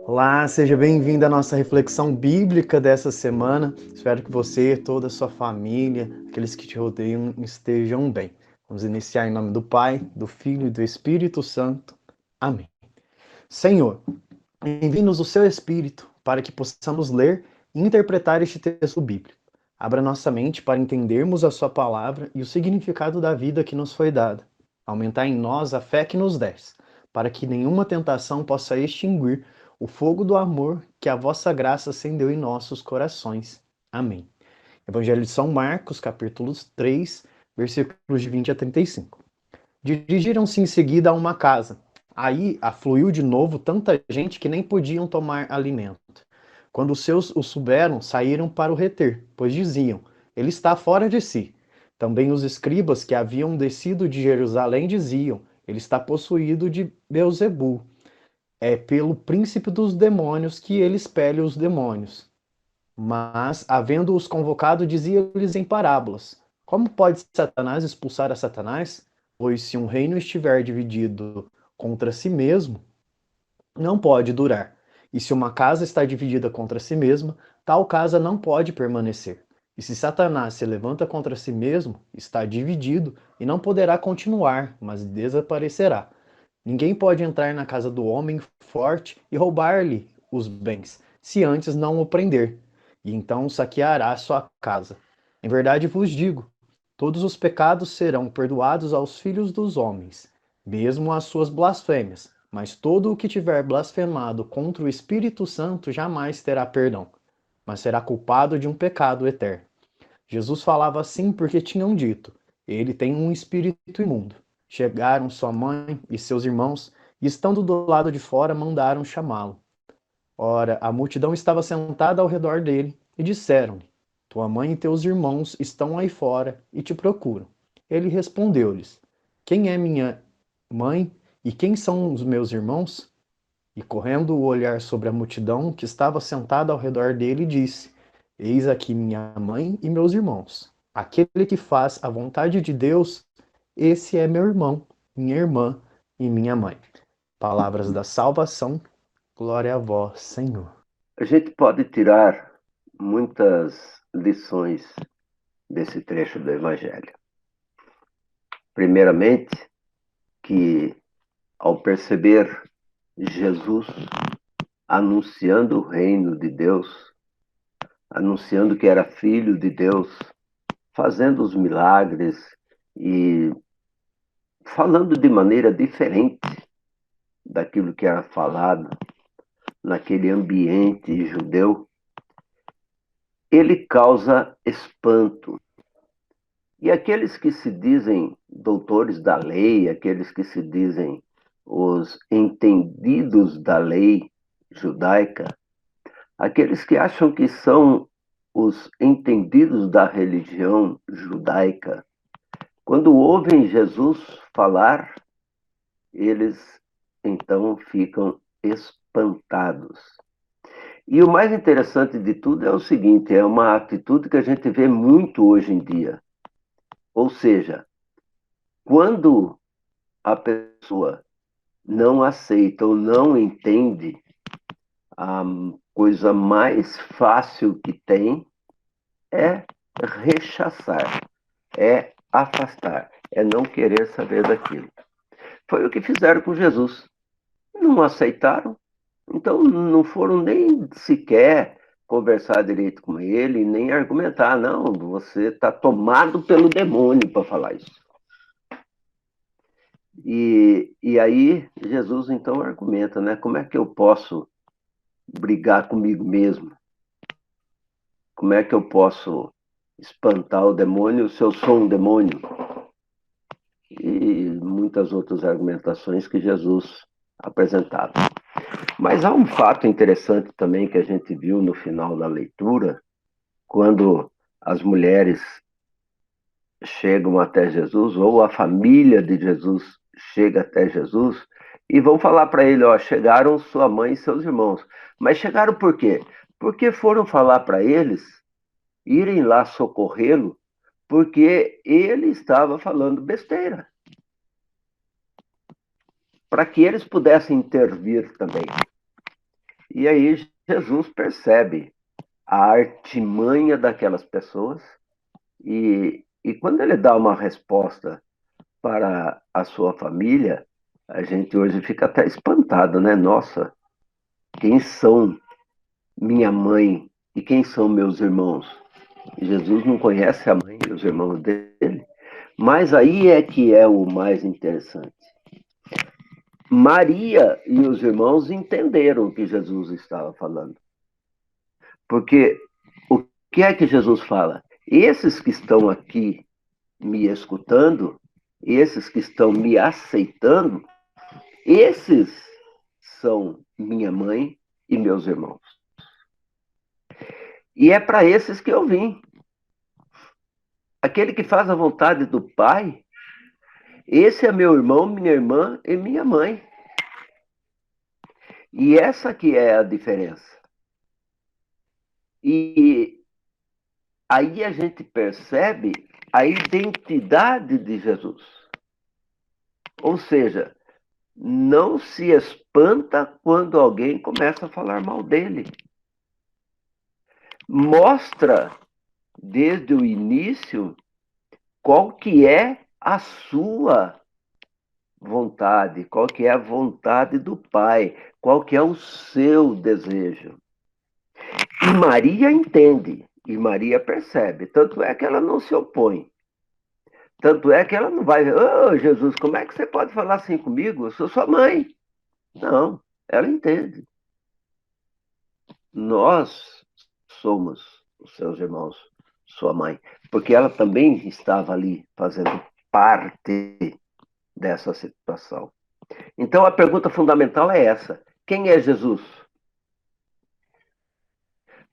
Olá, seja bem-vindo à nossa reflexão bíblica dessa semana. Espero que você, toda a sua família, aqueles que te rodeiam, estejam bem. Vamos iniciar em nome do Pai, do Filho e do Espírito Santo. Amém. Senhor, envie-nos o seu Espírito para que possamos ler e interpretar este texto bíblico. Abra nossa mente para entendermos a sua palavra e o significado da vida que nos foi dada. Aumentar em nós a fé que nos deste, para que nenhuma tentação possa extinguir o fogo do amor que a vossa graça acendeu em nossos corações. Amém. Evangelho de São Marcos, capítulos 3, versículos de 20 a 35. Dirigiram-se em seguida a uma casa. Aí afluiu de novo tanta gente que nem podiam tomar alimento. Quando os seus o souberam, saíram para o reter, pois diziam: Ele está fora de si. Também os escribas que haviam descido de Jerusalém diziam: Ele está possuído de Beelzebul. É pelo príncipe dos demônios que ele expele os demônios. Mas, havendo-os convocado, dizia-lhes em parábolas: Como pode Satanás expulsar a Satanás? Pois se um reino estiver dividido contra si mesmo, não pode durar. E se uma casa está dividida contra si mesma, tal casa não pode permanecer. E se Satanás se levanta contra si mesmo, está dividido e não poderá continuar, mas desaparecerá. Ninguém pode entrar na casa do homem forte e roubar-lhe os bens, se antes não o prender, e então saqueará sua casa. Em verdade vos digo, todos os pecados serão perdoados aos filhos dos homens, mesmo as suas blasfêmias, mas todo o que tiver blasfemado contra o Espírito Santo jamais terá perdão, mas será culpado de um pecado eterno. Jesus falava assim porque tinham dito: Ele tem um espírito imundo. Chegaram sua mãe e seus irmãos, e estando do lado de fora, mandaram chamá-lo. Ora, a multidão estava sentada ao redor dele, e disseram-lhe: Tua mãe e teus irmãos estão aí fora e te procuram. Ele respondeu-lhes: Quem é minha mãe e quem são os meus irmãos? E correndo o olhar sobre a multidão que estava sentada ao redor dele, disse: Eis aqui minha mãe e meus irmãos. Aquele que faz a vontade de Deus, esse é meu irmão, minha irmã e minha mãe. Palavras da salvação, glória a vós, Senhor. A gente pode tirar muitas lições desse trecho do Evangelho. Primeiramente, que ao perceber Jesus anunciando o reino de Deus, anunciando que era filho de Deus, fazendo os milagres e falando de maneira diferente daquilo que era falado naquele ambiente judeu, ele causa espanto. E aqueles que se dizem doutores da lei, aqueles que se dizem os entendidos da lei judaica, aqueles que acham que são os entendidos da religião judaica, quando ouvem Jesus falar, eles então ficam espantados. E o mais interessante de tudo é o seguinte: é uma atitude que a gente vê muito hoje em dia. Ou seja, quando a pessoa não aceita ou não entende, a coisa mais fácil que tem é rechaçar, é afastar, é não querer saber daquilo. Foi o que fizeram com Jesus. Não aceitaram, então não foram nem sequer conversar direito com ele, nem argumentar. Não, você está tomado pelo demônio para falar isso. E aí Jesus então argumenta, né? Como é que eu posso brigar comigo mesmo? Como é que eu posso espantar o demônio se eu sou um demônio? E muitas outras argumentações que Jesus apresentava. Mas há um fato interessante também que a gente viu no final da leitura, quando as mulheres chegam até Jesus, ou a família de Jesus chega até Jesus, e vão falar para ele, ó, chegaram sua mãe e seus irmãos. Mas chegaram por quê? Porque foram falar para eles irem lá socorrê-lo, porque ele estava falando besteira. Para que eles pudessem intervir também. E aí Jesus percebe a artimanha daquelas pessoas e quando ele dá uma resposta para a sua família, a gente hoje fica até espantado, né? Nossa, quem são minha mãe e quem são meus irmãos? Jesus não conhece a mãe e os irmãos dele. Mas aí é que é o mais interessante. Maria e os irmãos entenderam o que Jesus estava falando. Porque o que é que Jesus fala? Esses que estão aqui me escutando, esses que estão me aceitando, esses são minha mãe e meus irmãos. E é para esses que eu vim. Aquele que faz a vontade do Pai, esse é meu irmão, minha irmã e minha mãe. E essa que é a diferença. E aí a gente percebe a identidade de Jesus. Ou seja, não se espanta quando alguém começa a falar mal dele. Mostra desde o início qual que é a sua vontade, qual que é a vontade do Pai, qual que é o seu desejo. E Maria entende, e Maria percebe, tanto é que ela não se opõe. Tanto é que ela não vai, oh, Jesus, como é que você pode falar assim comigo? Eu sou sua mãe. Não, ela entende. Nós somos os seus irmãos, sua mãe, porque ela também estava ali fazendo parte dessa situação. Então a pergunta fundamental é essa: quem é Jesus?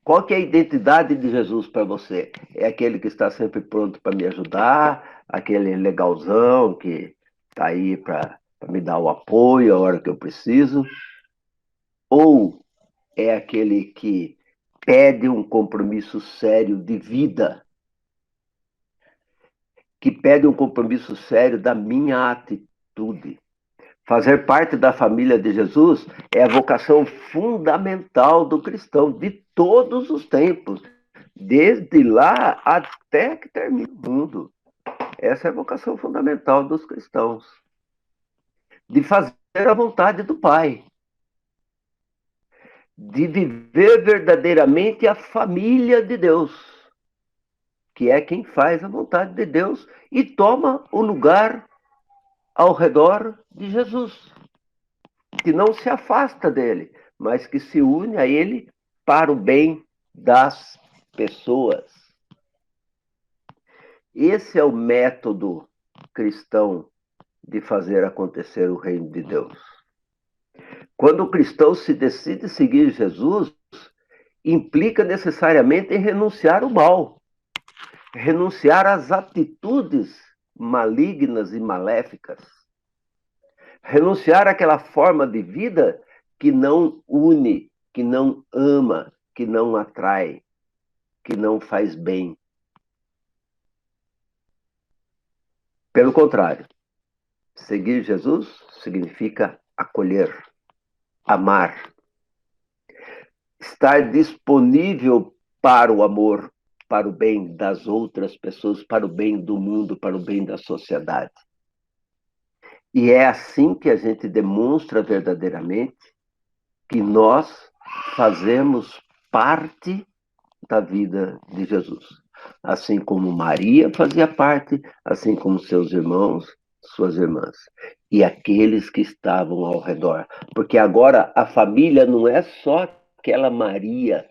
Qual que é a identidade de Jesus para você? É aquele que está sempre pronto para me ajudar, aquele legalzão que está aí para me dar o apoio a hora que eu preciso? Ou é aquele que pede um compromisso sério de vida, que pede um compromisso sério da minha atitude? Fazer parte da família de Jesus é a vocação fundamental do cristão de todos os tempos, desde lá até que termine o mundo. Essa é a vocação fundamental dos cristãos, de fazer a vontade do Pai, de viver verdadeiramente a família de Deus, que é quem faz a vontade de Deus e toma o lugar ao redor de Jesus, que não se afasta dele, mas que se une a ele para o bem das pessoas. Esse é o método cristão de fazer acontecer o reino de Deus. Quando o cristão se decide seguir Jesus, implica necessariamente em renunciar ao mal, renunciar às atitudes malignas e maléficas, renunciar àquela forma de vida que não une, que não ama, que não atrai, que não faz bem. Pelo contrário, seguir Jesus significa acolher, amar, estar disponível para o amor, para o bem das outras pessoas, para o bem do mundo, para o bem da sociedade. E é assim que a gente demonstra verdadeiramente que nós fazemos parte da vida de Jesus. Assim como Maria fazia parte, assim como seus irmãos, suas irmãs. E aqueles que estavam ao redor. Porque agora a família não é só aquela Maria,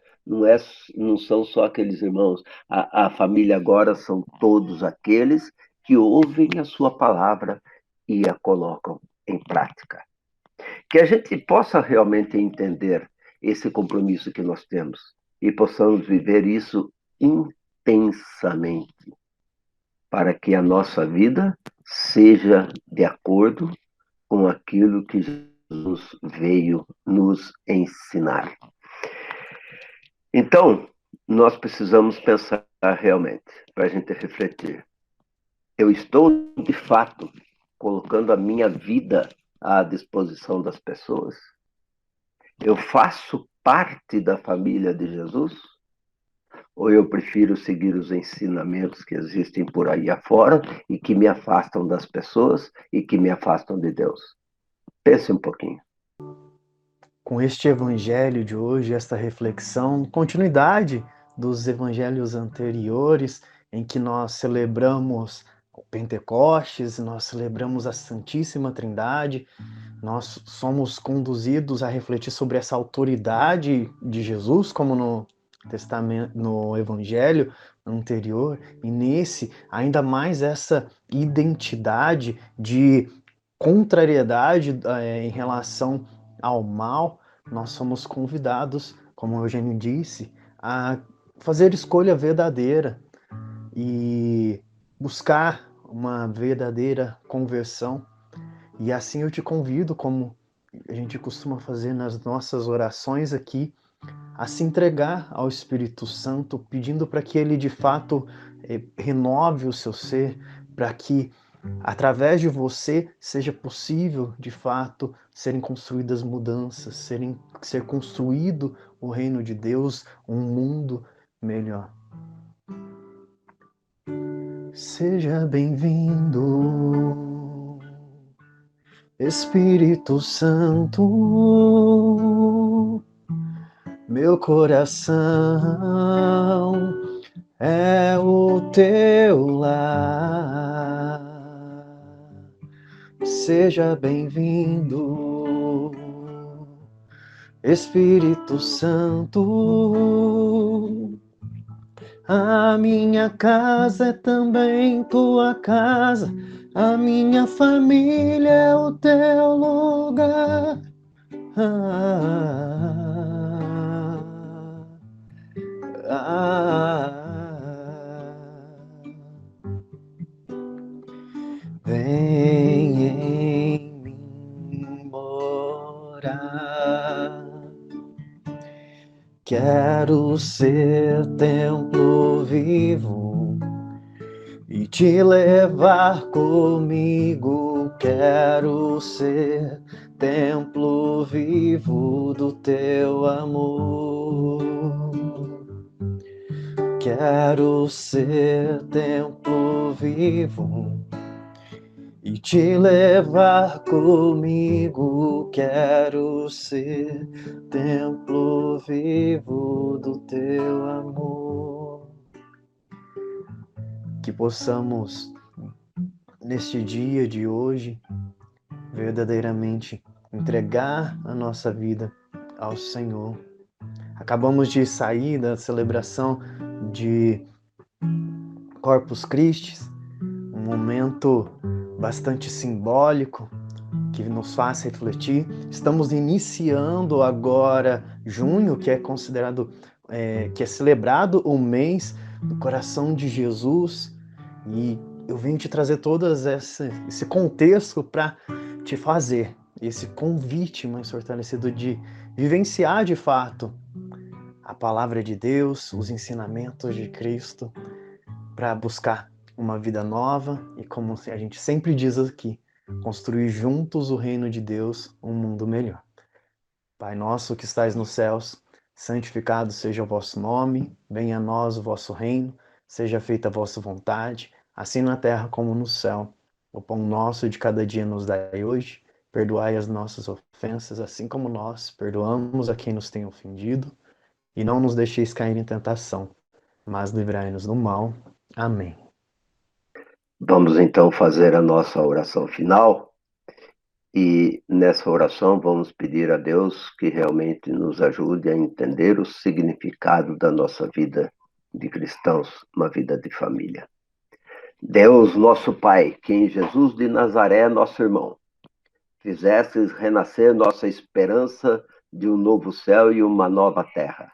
não são só aqueles irmãos. A família agora são todos aqueles que ouvem a sua palavra e a colocam em prática. Que a gente possa realmente entender esse compromisso que nós temos e possamos viver isso intensamente, para que a nossa vida seja de acordo com aquilo que Jesus veio nos ensinar. Então, nós precisamos pensar realmente, para a gente refletir. Eu estou, de fato, colocando a minha vida à disposição das pessoas? Eu faço parte da família de Jesus? Ou eu prefiro seguir os ensinamentos que existem por aí afora e que me afastam das pessoas e que me afastam de Deus? Pense um pouquinho. Com este evangelho de hoje, esta reflexão, continuidade dos evangelhos anteriores, em que nós celebramos o Pentecostes, nós celebramos a Santíssima Trindade, nós somos conduzidos a refletir sobre essa autoridade de Jesus, como no Testamento, no Evangelho anterior, e nesse ainda mais essa identidade de contrariedade em relação ao mal. Nós somos convidados, como o Eugênio disse, a fazer escolha verdadeira e buscar uma verdadeira conversão. E assim eu te convido, como a gente costuma fazer nas nossas orações aqui, a se entregar ao Espírito Santo, pedindo para que ele de fato renove o seu ser, para que através de você seja possível de fato serem construídas mudanças, ser construído o reino de Deus, um mundo melhor. Seja bem-vindo, Espírito Santo, meu coração é o teu lar. Seja bem-vindo, Espírito Santo. A minha casa é também tua casa, a minha família é o teu lugar. Vem em mim morar. Quero ser templo vivo e te levar comigo. Quero ser templo vivo do teu amor. Quero ser templo vivo e te levar comigo. Quero ser templo vivo do teu amor. Que possamos, neste dia de hoje, verdadeiramente entregar a nossa vida ao Senhor. Acabamos de sair da celebração de Corpus Christi, um momento bastante simbólico que nos faz refletir. Estamos iniciando agora junho, que é considerado, que é celebrado o mês do coração de Jesus, e eu vim te trazer todo esse contexto para te fazer esse convite mais fortalecido de vivenciar de fato a palavra de Deus, os ensinamentos de Cristo, para buscar uma vida nova e, como a gente sempre diz aqui, construir juntos o reino de Deus, um mundo melhor. Pai nosso que estais nos céus, santificado seja o vosso nome, venha a nós o vosso reino, seja feita a vossa vontade, assim na terra como no céu. O pão nosso de cada dia nos dai hoje, perdoai as nossas ofensas, assim como nós perdoamos a quem nos tem ofendido, e não nos deixeis cair em tentação, mas livrai-nos do mal. Amém. Vamos então fazer a nossa oração final. E nessa oração vamos pedir a Deus que realmente nos ajude a entender o significado da nossa vida de cristãos, uma vida de família. Deus, nosso Pai, que em Jesus de Nazaré, nosso irmão, fizestes renascer nossa esperança de um novo céu e uma nova terra.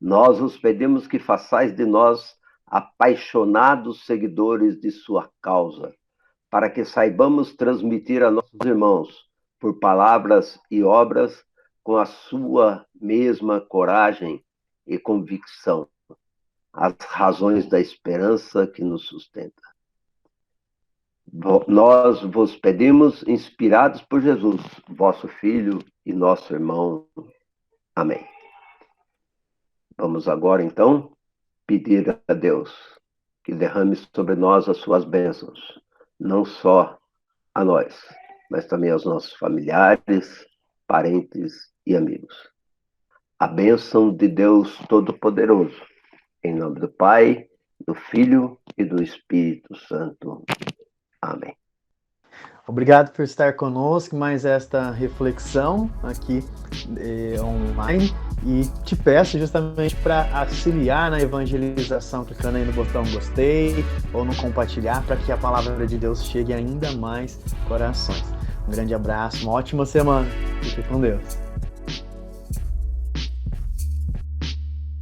Nós os pedimos que façais de nós apaixonados seguidores de sua causa, para que saibamos transmitir a nossos irmãos, por palavras e obras, com a sua mesma coragem e convicção, as razões da esperança que nos sustenta. Nós vos pedimos, inspirados por Jesus, vosso Filho e nosso irmão. Amém. Vamos agora, então, pedir a Deus que derrame sobre nós as suas bênçãos, não só a nós, mas também aos nossos familiares, parentes e amigos. A bênção de Deus Todo-Poderoso, em nome do Pai, do Filho e do Espírito Santo. Amém. Obrigado por estar conosco, mais esta reflexão aqui online, e te peço justamente para auxiliar na evangelização, clicando aí no botão gostei ou no compartilhar, para que a palavra de Deus chegue a ainda mais corações. Um grande abraço, uma ótima semana, fique com Deus.